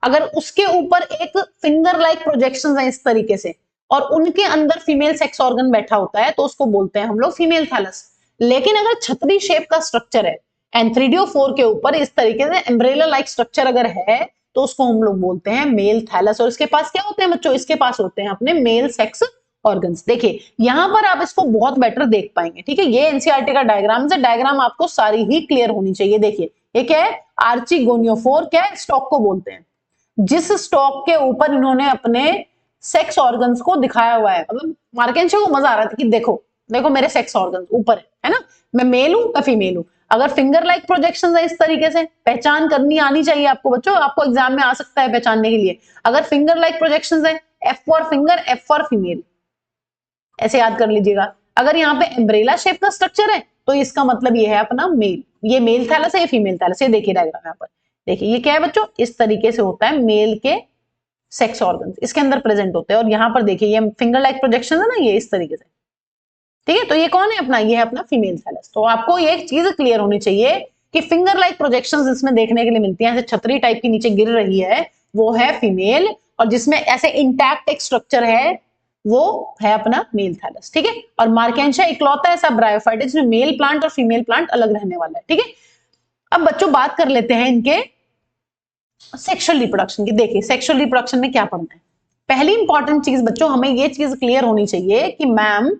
अगर उसके ऊपर एक फिंगर लाइक प्रोजेक्शंस है इस तरीके से और उनके अंदर फीमेल सेक्स ऑर्गन बैठा होता है तो उसको बोलते हैं हम लोग फीमेल थैलस। लेकिन अगर छतरी शेप का स्ट्रक्चर है एंथ्रीडियोफोर के ऊपर इस तरीके से एम्ब्रेला लाइक स्ट्रक्चर अगर है तो उसको हम लोग बोलते हैं मेल थैलस। और इसके पास क्या होते हैं बच्चों, इसके पास होते हैं अपने मेल सेक्स ऑर्गन्स। देखिए यहां पर आप इसको बहुत बेटर देख पाएंगे, ठीक है। ये एनसीईआरटी का डायग्राम है, डायग्राम आपको सारी ही क्लियर होनी चाहिए। देखिए ये क्या है, आर्चिगोनियोफोर क्या है, स्टॉक को बोलते हैं, जिस स्टॉक के ऊपर इन्होंने अपने सेक्स ऑर्गन्स को दिखाया हुआ है। मतलब मार्केंशिया को मजा आ रहा था कि देखो देखो मेरे सेक्स ऑर्गन्स ऊपर है ना, मैं मेल हूं मैं फीमेल हूं। अगर फिंगर लाइक प्रोजेक्शंस है इस तरीके से, पहचान करनी आनी चाहिए आपको बच्चों, आपको एग्जाम में आ सकता है पहचानने के लिए। अगर फिंगर लाइक प्रोजेक्शंस है, F for finger, F for female, ऐसे याद कर लीजिएगा। अगर यहाँ पे एम्ब्रेला शेप का स्ट्रक्चर है तो इसका मतलब ये है अपना मेल, ये मेल थैलस है, ये फीमेल थैलस। ये देखिए डायग्राम यहाँ पर, देखिए ये क्या है बच्चों, इस तरीके से होता है मेल के सेक्स ऑर्गन्स इसके अंदर प्रेजेंट होते हैं। और यहाँ पर देखिए ये फिंगर लाइक प्रोजेक्शन है ना, ये इस तरीके से, ठीक है। तो ये कौन है अपना, ये है अपना फीमेल थैलस। तो आपको ये चीज क्लियर होनी चाहिए कि फिंगर लाइक प्रोजेक्शंस इसमें देखने के लिए मिलती हैं, ऐसे छतरी टाइप की नीचे गिर रही है, वो है फीमेल। और जिसमें ऐसे इंटैक्ट एक स्ट्रक्चर है वो है अपना मेल थैलस, ठीक है। और मार्केंशिया इकलौता ऐसा ब्रायोफाइट है जिसमें मेल प्लांट और फीमेल प्लांट अलग रहने वाला है, ठीक है। अब बच्चों बात कर लेते हैं इनके सेक्सुअल रिप्रोडक्शन की। देखिए सेक्सुअल रिप्रोडक्शन में क्या पढ़ना है। पहली इंपॉर्टेंट चीज बच्चों, हमें ये चीज क्लियर होनी चाहिए कि मैम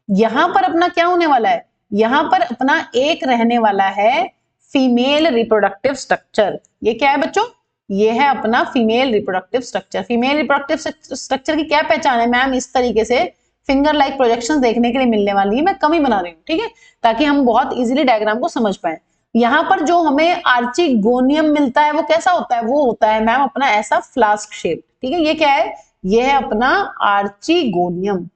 यहां पर अपना क्या होने वाला है, यहां पर अपना एक रहने वाला है फीमेल रिप्रोडक्टिव स्ट्रक्चर। ये क्या है बच्चों, ये है अपना female reproductive structure. Female reproductive structure की क्या पहचान है मैम, इस तरीके से फिंगर लाइक प्रोजेक्शंस देखने के लिए मिलने वाली है। मैं कमी बना रही हूँ, ठीक है, ताकि हम बहुत इजीली डायग्राम को समझ पाए। यहां पर जो हमें आर्चिगोनियम मिलता है वो कैसा होता है, वो होता है मैम अपना ऐसा फ्लास्क शेप, ठीक है। ये क्या है, ये है अपना आर्चिगोनियम।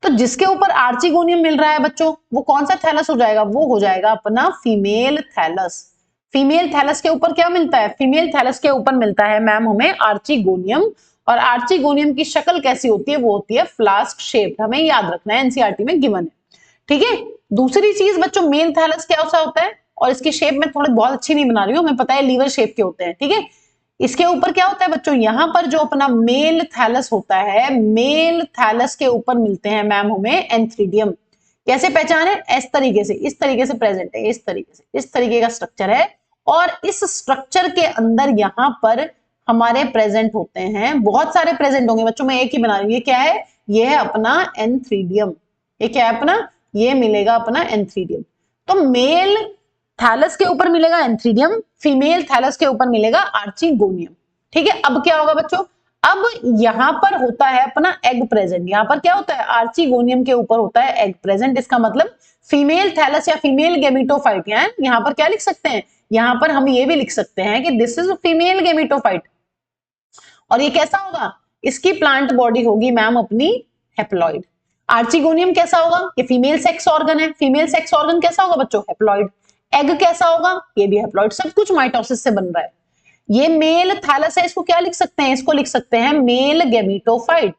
तो जिसके ऊपर आर्चिगोनियम मिल रहा है बच्चों, वो कौन सा थैलस हो जाएगा, वो हो जाएगा अपना फीमेल थैलस। फीमेल थैलस के ऊपर क्या मिलता है, फीमेल थैलस के ऊपर मिलता है मैम हमें आर्चिगोनियम। और आर्चिगोनियम की शक्ल कैसी होती है, वो होती है फ्लास्क शेप। हमें याद रखना है, एनसीईआरटी में गिवन है, ठीक है। दूसरी चीज बच्चों, मेल थैलस क्या होता है, और इसकी शेप में थोड़ी बहुत अच्छी नहीं बना रही हूँ, हमें पता है लीवर शेप के होते हैं, ठीक है। इसके ऊपर क्या होता है बच्चों, यहां पर जो अपना मेल थैलस होता है, मेल थैलस के ऊपर मिलते हैं मैम हमें एंथ्रीडियम। कैसे पहचान है, इस तरीके से प्रेजेंट है, इस तरीके का स्ट्रक्चर है। और इस स्ट्रक्चर के अंदर यहां पर हमारे प्रेजेंट होते हैं, बहुत सारे प्रेजेंट होंगे बच्चों, मैं एक ही बना रही हूँ। ये क्या है, ये है अपना एंथ्रीडियम। ये क्या है अपना, ये मिलेगा अपना एंथ्रीडियम। तो मेल थैलस के ऊपर मिलेगा एंथ्रीडियम, फीमेल थैलस के ऊपर मिलेगा आर्चिगोनियम, ठीक है। अब क्या होगा बच्चों, अब यहां पर होता है अपना एग प्रेजेंट। यहां पर क्या होता है, आर्चिगोनियम के ऊपर होता है एग प्रेजेंट। इसका मतलब फीमेल थैलस या फीमेल गेमिटोफाइट, यहां पर क्या लिख सकते हैं, यहां पर हम ये भी लिख सकते हैं कि दिस इज फीमेल गेमिटोफाइट। और ये कैसा होगा, इसकी प्लांट बॉडी होगी मैम अपनी हेप्लॉइड। आर्चिगोनियम कैसा होगा, ये फीमेल सेक्स ऑर्गन है, फीमेल सेक्स ऑर्गन कैसा होगा बच्चों, हेप्लॉइड। एग कैसा होगा, ये भी हेप्लॉइड। सब कुछ माइटोसिस से बन रहा है। ये मेल थैलस है, इसको क्या लिख सकते हैं, इसको लिख सकते हैं मेल गेमिटोफाइट।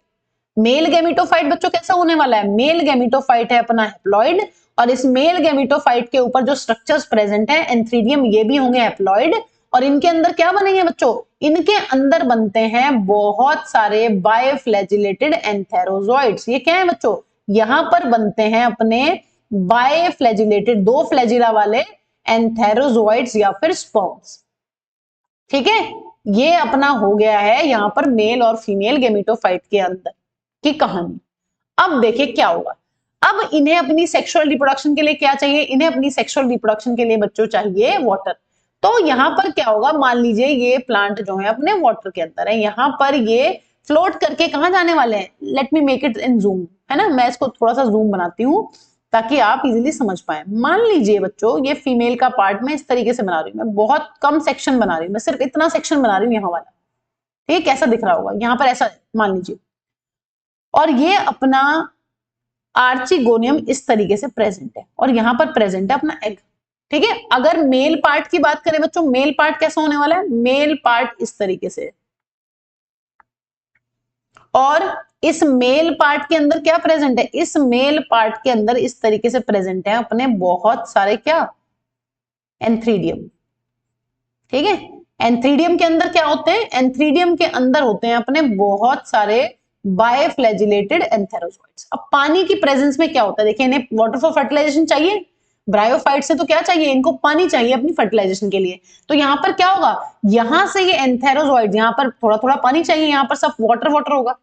मेल गेमिटोफाइट बच्चों कैसा होने वाला है, मेल गेमिटोफाइट है अपना हेप्लॉइड। और इस मेल गेमिटोफाइट के ऊपर जो स्ट्रक्चर्स प्रेजेंट है एंथ्रीडियम, ये भी होंगे हेप्लॉइड। और इनके अंदर क्या बनेंगे बच्चों, इनके अंदर बनते हैं बहुत सारे बायफ्लैजिलेटेड एंथेरोजोइड्स। ये क्या है बच्चों, यहां पर बनते हैं अपने बायफ्लैजिलेटेड, दो फ्लैजिला वाले एंथेरोजोइड्स या फिर स्पर्म्स, ठीक है। ये अपना हो गया है यहां पर मेल और फीमेल गेमिटोफाइट के अंदर की कहानी। अब देखिए क्या होगा, अब इन्हें अपनी सेक्सुअल रिप्रोडक्शन के लिए क्या चाहिए, इन्हें अपनी सेक्सुअल रिप्रोडक्शन के लिए बच्चों चाहिए वाटर। तो यहां पर क्या होगा, मान लीजिए ये प्लांट जो है अपने वाटर के अंदर है, यहां पर ये फ्लोट करके कहां जाने वाले हैं, let me make it in zoom, है ना। मैं इसको थोड़ा सा जूम बनाती हूँ ताकि आप इजीली समझ पाए। मान लीजिए बच्चों ये फीमेल का पार्ट मैं इस तरीके से बना रही हूँ, मैं बहुत कम सेक्शन बना रही हूँ, मैं सिर्फ इतना सेक्शन बना रही हूँ यहाँ वाला, ठीक, कैसा दिख रहा होगा, यहाँ पर ऐसा मान लीजिए। और ये अपना आर्चिगोनियम इस तरीके से प्रेजेंट है, और यहां पर प्रेजेंट है अपना एग, ठीक है। अगर मेल पार्ट की बात करें बच्चों, मेल पार्ट कैसा होने वाला है, मेल पार्ट इस तरीके से। और इस मेल पार्ट के अंदर क्या प्रेजेंट है, इस मेल पार्ट के अंदर इस तरीके से प्रेजेंट है अपने बहुत सारे क्या, एंथ्रीडियम, ठीक है। एंथ्रीडियम के अंदर क्या होते हैं, एंथ्रीडियम के अंदर होते हैं अपने बहुत सारे बायफ्लैजिलेटेड एंथेरोजोइड्स। अब पानी की प्रेजेंस में क्या होता है, देखिए इन्हें वाटर फॉर फर्टिलाइजेशन चाहिए, ब्रायोफाइट से तो क्या चाहिए, इनको पानी चाहिए अपनी फर्टिलाइजेशन के लिए। तो यहां पर क्या होगा, यहां से ये एंथेरोजोइड, यहां पर थोड़ा थोड़ा पानी चाहिए, यहां पर सब वाटर वाटर होगा,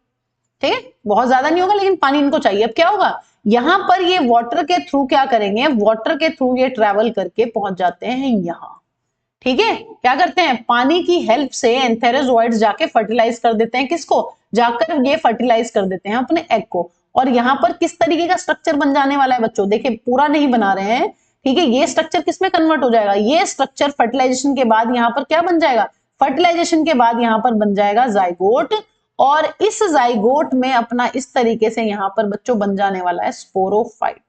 ठीक है, बहुत ज्यादा नहीं होगा लेकिन पानी इनको चाहिए। अब क्या होगा, यहां पर ये वाटर के थ्रू क्या करेंगे, वाटर के थ्रू ये ट्रेवल करके पहुंच जाते हैं यहां, ठीक है। क्या करते हैं, पानी की हेल्प से एंथेरोजोइड्स जाके फर्टिलाइज कर देते हैं, किसको, जाकर ये फर्टिलाइज कर देते हैं अपने एग को। और यहां पर किस तरीके का स्ट्रक्चर बन जाने वाला है बच्चों, देखिए पूरा नहीं बना रहे हैं, ठीक है। ये स्ट्रक्चर किसमें कन्वर्ट हो जाएगा, ये स्ट्रक्चर फर्टिलाइजेशन के बाद यहां पर क्या बन जाएगा, फर्टिलाइजेशन के बाद यहां पर बन जाएगा जाइगोट। और इस जाइगोट में अपना इस तरीके से यहां पर बच्चों बन जाने वाला है स्पोरोफाइट,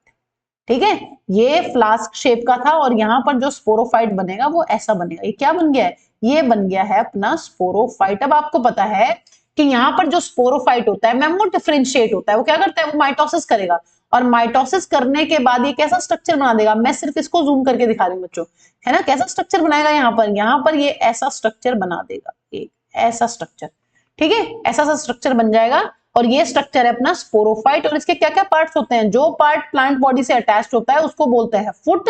ठीक है। ये फ्लास्क शेप का था, और यहां पर जो स्पोरोफाइट बनेगा वो ऐसा बनेगा। ये क्या बन गया है, ये बन गया है अपना स्पोरोफाइट। अब आपको पता है कि यहां पर जो स्पोरोफाइट होता है मैम वो डिफरेंशिएट होता है, वो क्या करता है, वो माइटोसिस करेगा। और माइटोसिस करने के बाद ये कैसा स्ट्रक्चर बना देगा, मैं सिर्फ इसको जूम करके दिखा रही हूँ बच्चों, है ना। कैसा स्ट्रक्चर बनाएगा, यहां पर ये ऐसा स्ट्रक्चर बना देगा, एक ऐसा स्ट्रक्चर, ठीक है, ऐसा सा स्ट्रक्चर बन जाएगा। और ये स्ट्रक्चर है अपना स्पोरोफाइट। और इसके क्या क्या पार्ट्स होते हैं, जो पार्ट प्लांट बॉडी से अटैच्ड होता है उसको बोलते हैं फुट,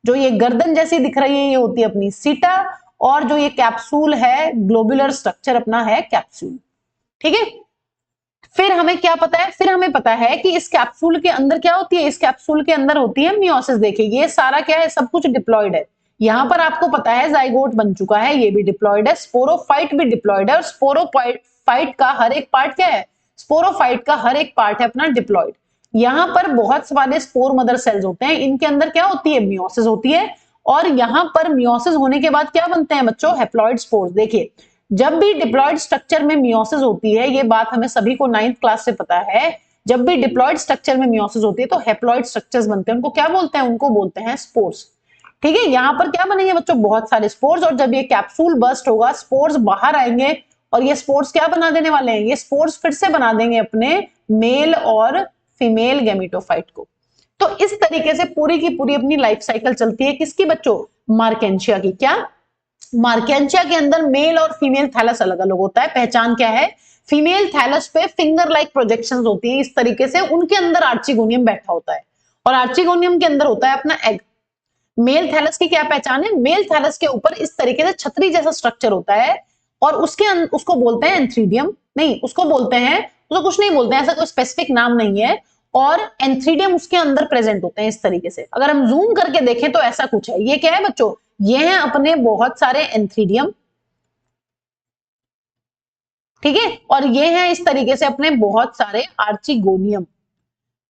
जो ये गर्दन जैसी दिख रही है ये होती है अपनी सीटा, और जो ये कैप्सूल है ग्लोबुलर स्ट्रक्चर अपना है कैप्सूल। ठीक है, फिर हमें क्या पता है, फिर हमें पता है कि इस कैप्सूल के अंदर क्या होती है, इस कैप्सूल के अंदर होती है मियोसिस। देखिए ये सारा क्या है, सब कुछ डिप्लॉयड है। यहां पर आपको पता है जाइगोट बन चुका है, ये भी डिप्लॉयड है, स्पोरोफाइट भी डिप्लॉयड है, और स्पोरोफाइट का हर एक पार्ट क्या है, स्पोरोफाइट का हर एक पार्ट है अपना डिप्लॉयड। यहां पर बहुत सारे स्पोर मदर सेल्स होते हैं, इनके अंदर क्या होती है, मियोसिस होती है, और यहां पर मियोसिस होने के बाद क्या बनते हैं बच्चों, हैप्लॉइड स्पोर्स। देखिए जब भी डिप्लॉयड स्ट्रक्चर में मियोसिस होती है, ये बात हमें सभी को 9th क्लास से पता है, जब भी डिप्लॉयड स्ट्रक्चर में मियोसिस होती है तो हैप्लॉइड स्ट्रक्चर्स बनते हैं, उनको क्या बोलते हैं, उनको बोलते हैं स्पोर्स। ठीक है, यहां पर क्या बनेंगे बच्चों, बहुत सारे स्पोर्स, और जब ये कैप्सूल बर्स्ट होगा स्पोर्स बाहर आएंगे, और ये स्पोर्स क्या बना देने वाले हैं, ये स्पोर्स फिर से बना देंगे अपने मेल और फीमेल गैमेटोफाइट को। तो इस तरीके से पूरी की पूरी अपनी लाइफ साइकिल चलती है किसकी बच्चों, मार्केंशिया की। क्या, मार्केंशिया के अंदर मेल और फीमेल थैलस अलग अलग होता है। पहचान क्या है, फीमेल थैलस पे फिंगर लाइक प्रोजेक्शंस होती है इस तरीके से, उनके अंदर आर्चिगोनियम बैठा होता है, और आर्चिगोनियम के अंदर होता है अपना एग। मेल थैलस की क्या पहचान है, मेल थैलस के ऊपर इस तरीके से छतरी जैसा स्ट्रक्चर होता है, और उसको बोलते हैं एंथ्रीडियम, नहीं उसको बोलते हैं, उसको कुछ नहीं बोलते हैं, ऐसा कोई स्पेसिफिक नाम नहीं है, और एंथ्रीडियम उसके अंदर प्रेजेंट होते हैं इस तरीके से। अगर हम जूम करके देखें तो ऐसा कुछ है, ये क्या है बच्चों, ये हैं अपने बहुत सारे एंथ्रीडियम। ठीक है, और ये हैं इस तरीके से अपने बहुत सारे आर्चिगोनियम,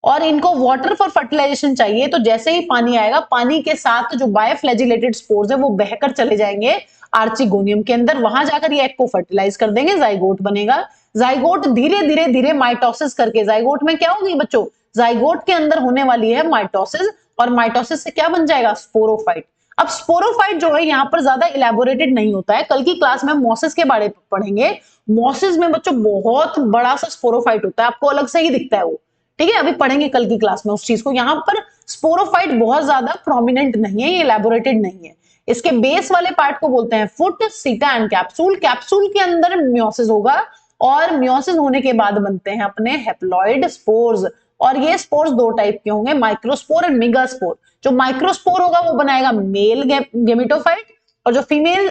और इनको वाटर फॉर फर्टिलाइजेशन चाहिए, तो जैसे ही पानी आएगा पानी के साथ जो बायोफ्लैजिलेटेड स्पोर्स है वो बहकर चले जाएंगे आर्चिगोनियम के अंदर, वहां जाकर ये एग को फर्टिलाइज कर देंगे, जाइगोट बनेगा। जाइगोट धीरे धीरे धीरे माइटोसिस करके, जाइगोट में क्या होगी बच्चों, जाइगोट के अंदर होने वाली है माइटोसिस, और माइटोसिस से क्या बन जाएगा, स्पोरोफाइट। अब स्पोरोफाइट जो है यहाँ पर ज्यादा इलेबोरेटेड नहीं होता है, कल की क्लास में मोसिस के बारे में पढ़ेंगे। मोसिस में बच्चों बहुत बड़ा सा स्पोरोफाइट होता है, आपको अलग से ही दिखता है वो। ठीक है, अभी पढ़ेंगे कल की क्लास में उस चीज को। यहाँ पर स्पोरोफाइट बहुत ज्यादा प्रोमिनेंट नहीं है, ये इलेबोरेटेड नहीं है। इसके बेस वाले पार्ट को बोलते हैं फुट, सीटा एंड कैप्सूल। कैप्सूल के अंदर मियोसिस होगा, और मियोसिस होने के बाद बनते हैं अपने हैप्लॉइड स्पोर्स, और ये स्पोर्स दो टाइप के होंगे, माइक्रोस्पोर एंड मेगास्पोर। जो माइक्रोस्पोर होगा वो बनाएगा मेल गेमेटोफाइट, और जो फीमेल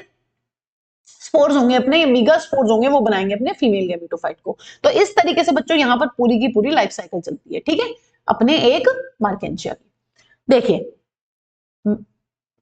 स्पोर्स होंगे अपने, मेगा स्पोर्स होंगे, वो बनाएंगे अपने फीमेल गैमेटोफाइट को। तो इस तरीके से बच्चों यहाँ पर पूरी की पूरी लाइफ साइकिल चलती है। ठीक है, अपने एक मार्केंशिया की। देखिए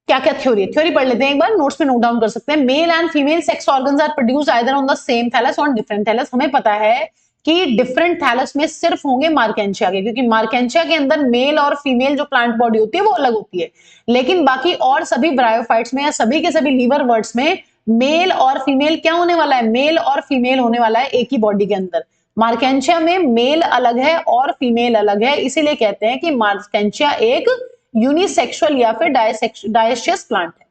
क्या क्या थ्योरी है, थ्योरी पढ़ लेते हैं एक बार, नोट्स पे नोट डाउन कर सकते हैं। Male and female sex organs are produced either on the same thallus और डिफरेंट थैलस। हमें पता है कि डिफरेंट थैलस में सिर्फ होंगे मार्केंशिया के, क्योंकि मार्केंशिया के अंदर मेल और फीमेल जो प्लांट बॉडी होती है वो अलग होती है, लेकिन बाकी और सभी ब्रायोफाइट्स में या सभी के सभी लीवर वर्ड्स में मेल और फीमेल क्या होने वाला है, मेल और फीमेल होने वाला है एक ही बॉडी के अंदर। मार्केंशिया में मेल अलग है और फीमेल अलग है, इसीलिए कहते हैं कि मार्केंशिया एक यूनिसेक्सुअल या फिर डायशियस प्लांट है।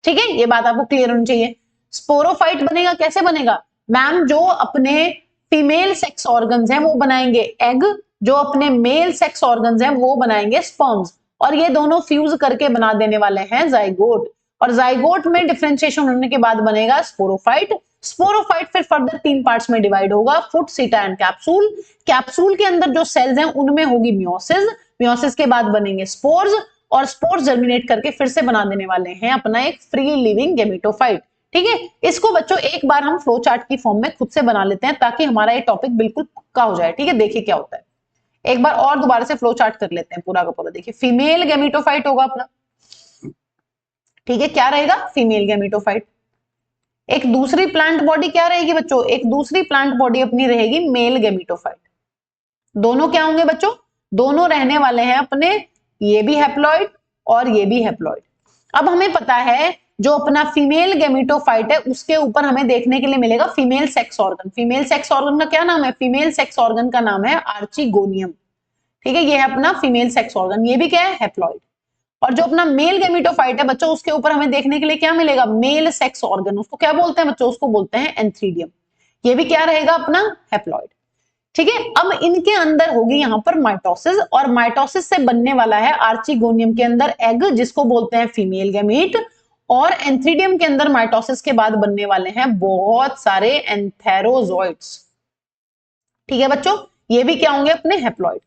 ठीक है, ये बात आपको क्लियर होनी चाहिए। स्पोरोफाइट बनेगा, कैसे बनेगा मैम, जो अपने फीमेल सेक्स ऑर्गन्स हैं वो बनाएंगे एग, जो अपने मेल सेक्स ऑर्गन्स हैं वो बनाएंगे स्पर्म्स, और ये दोनों फ्यूज करके बना देने वाले हैं जाइगोट, और जाइगोट में डिफरेंशिएशन होने के बाद बनेगा स्पोरोफाइट। स्पोरोफाइट फिर फर्दर 3 पार्ट्स में डिवाइड होगा, फुट, सीटा एंड कैप्सूल। कैप्सूल के अंदर जो सेल्स हैं उनमें होगी मियोसिस, मियोसिस के बाद बनेंगे स्पोर्स, और स्पोर्स जर्मिनेट करके फिर से बना देने वाले हैं अपना एक फ्री लिविंग गैमेटोफाइट। ठीक है, इसको बच्चों एक बार हम फ्लो चार्ट की फॉर्म में खुद से बना लेते हैं ताकि हमारा ये टॉपिक बिल्कुल पक्का हो जाए। ठीक है, देखिए क्या होता है, एक बार और दोबारा से फ्लो चार्ट कर लेते हैं पूरा का पूरा। देखिए फीमेल गैमेटोफाइट होगा अपना, ठीक है, क्या रहेगा, फीमेल गैमेटोफाइट। एक दूसरी प्लांट बॉडी क्या रहेगी बच्चों, एक दूसरी प्लांट बॉडी अपनी रहेगी मेल गैमेटोफाइट। दोनों क्या होंगे बच्चों, दोनों रहने वाले हैं अपने, ये भी हैप्लॉइड और ये भी हैप्लॉइड। अब हमें पता है जो अपना फीमेल गैमेटोफाइट है उसके ऊपर हमें देखने के लिए मिलेगा female sex organ. Female sex organ का क्या नाम है, फीमेल सेक्स ऑर्गन का नाम है आर्चिगोनियम। ठीक है, ये है अपना फीमेल सेक्स ऑर्गन, ये भी क्या है, हैप्लॉइड। और जो अपना मेल गैमेटोफाइट है बच्चों उसके ऊपर हमें देखने के लिए क्या मिलेगा, मेल सेक्स ऑर्गन। उसको क्या बोलते हैं बच्चों, उसको बोलते हैं एंथ्रीडियम। ये भी क्या रहेगा अपना, हैप्लॉइड। ठीक है, अब इनके अंदर होगी यहां पर माइटोसिस, और माइटोसिस से बनने वाला है आर्चिगोनियम के अंदर एग, जिसको बोलते हैं फीमेल गैमीट, और एंथ्रीडियम के अंदर माइटोसिस के बाद बनने वाले हैं बहुत सारे एंथेरोजोइड्स। ठीक है बच्चों, ये भी क्या होंगे अपने हैप्लॉइड।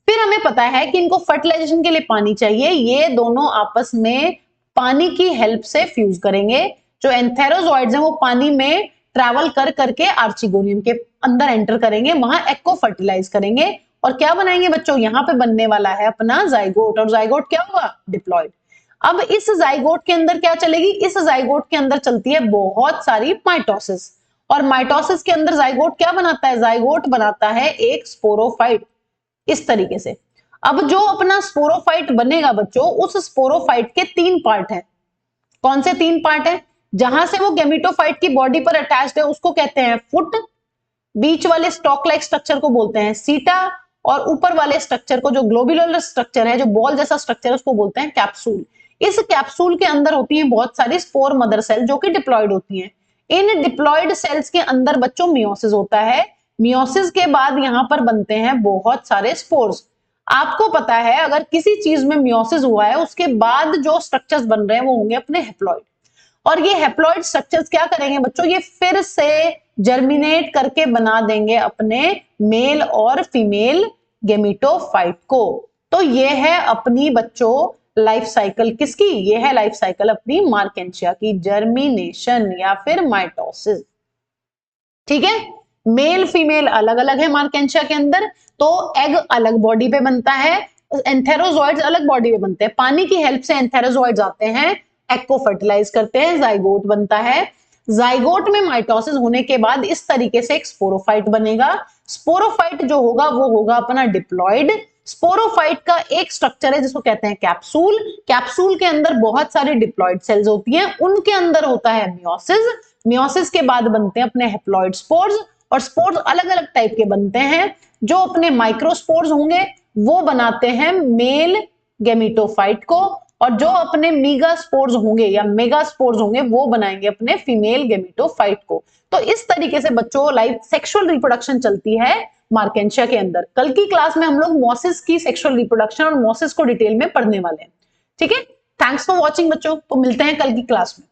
फिर हमें पता है कि इनको फर्टिलाइजेशन के लिए पानी चाहिए, ये दोनों आपस में पानी की हेल्प से फ्यूज करेंगे। जो एंथेरोजोइड्स हैं वो पानी में ट्रैवल कर करके आर्चिगोनियम के अंदर एंटर करेंगे, वहां एग को फर्टिलाइज करेंगे और क्या बनाएंगे बच्चों, यहाँ पे बनने वाला है अपना जाइगोट, और जाइगोट क्या होगा, डिप्लॉइड। अब इस जाइगोट के अंदर क्या चलेगी, इस जाइगोट के अंदर चलती है बहुत सारी माइटोसिस, और माइटोसिस के अंदर जाइगोट क्या बनाता है, जाइगोट बनाता है एक स्पोरोफाइट, इस तरीके से। अब जो अपना स्पोरोफाइट बनेगा बच्चों, उस स्पोरोफाइट के 3 पार्ट हैं। कौन से 3 पार्ट हैं, जहां से वो गेमिटोफाइट की बॉडी पर अटैच्ड है उसको कहते हैं फुट, बीच वाले स्टॉक लाइक स्ट्रक्चर को बोलते हैं सीटा, और ऊपर वाले स्ट्रक्चर को, जो ग्लोबुलर स्ट्रक्चर है, जो बॉल जैसा स्ट्रक्चर है, उसको बोलते हैं कैप्सूल। इस कैप्सूल के अंदर होती हैं बहुत सारी स्पोर मदर सेल जो कि डिप्लॉयड होती हैं। इन डिप्लॉयड सेल्स के अंदर बच्चों मियोसिस होता है, मियोसिस के बाद यहां पर बनते हैं बहुत सारे स्पोर्स। आपको पता है अगर किसी चीज में मियोसिस हुआ है उसके बाद जो स्ट्रक्चर्स बन रहे हैं वो होंगे अपने हैप्लॉइड, और ये हैप्लॉइड स्ट्रक्चर्स क्या करेंगे बच्चों, ये फिर से जर्मिनेट करके बना देंगे अपने मेल और फीमेल गेमिटोफाइट को। तो ये है अपनी बच्चों लाइफ साइकिल किसकी, ये है लाइफ साइकिल अपनी मार्केंशिया की, जर्मिनेशन या फिर माइटोसिस। ठीक है, मेल फीमेल अलग अलग है मार्केंशिया के अंदर, तो एग अलग बॉडी पे बनता है, एंथेरोजोइड्स अलग बॉडी पे बनते हैं। पानी की हेल्प से एंथेरोजोइड्स आते हैं, एग को फर्टिलाइज करते हैं, जाइगोट बनता है। जाइगोट में माइटोसिस होने के बाद इस तरीके से एक स्पोरोफाइट बनेगा। स्पोरोफाइट जो होगा वो होगा अपना डिप्लॉइड। स्पोरोफाइट का एक स्ट्रक्चर है जिसको कहते हैं कैप्सूल, कैप्सूल के अंदर बहुत सारी डिप्लॉइड सेल्स होती हैं, उनके अंदर होता है मियोसिस, मियोसिस के बाद बनते हैं अपने हैप्लॉइड स्पोर्स, और स्पोर्स अलग अलग टाइप के बनते हैं। जो अपने माइक्रोस्पोर्स होंगे वो बनाते हैं मेल गेमिटोफाइट को, और जो अपने मीगा स्पोर्स होंगे या मेगा स्पोर्स होंगे वो बनाएंगे अपने फीमेल गेमिटोफाइट को। तो इस तरीके से बच्चों लाइफ सेक्सुअल रिप्रोडक्शन चलती है मार्केंशिया के अंदर। कल की क्लास में हम लोग मोसिस की सेक्सुअल रिप्रोडक्शन और मोसिस को डिटेल में पढ़ने वाले हैं। ठीक है, थैंक्स फॉर वॉचिंग बच्चों, तो मिलते हैं कल की क्लास में।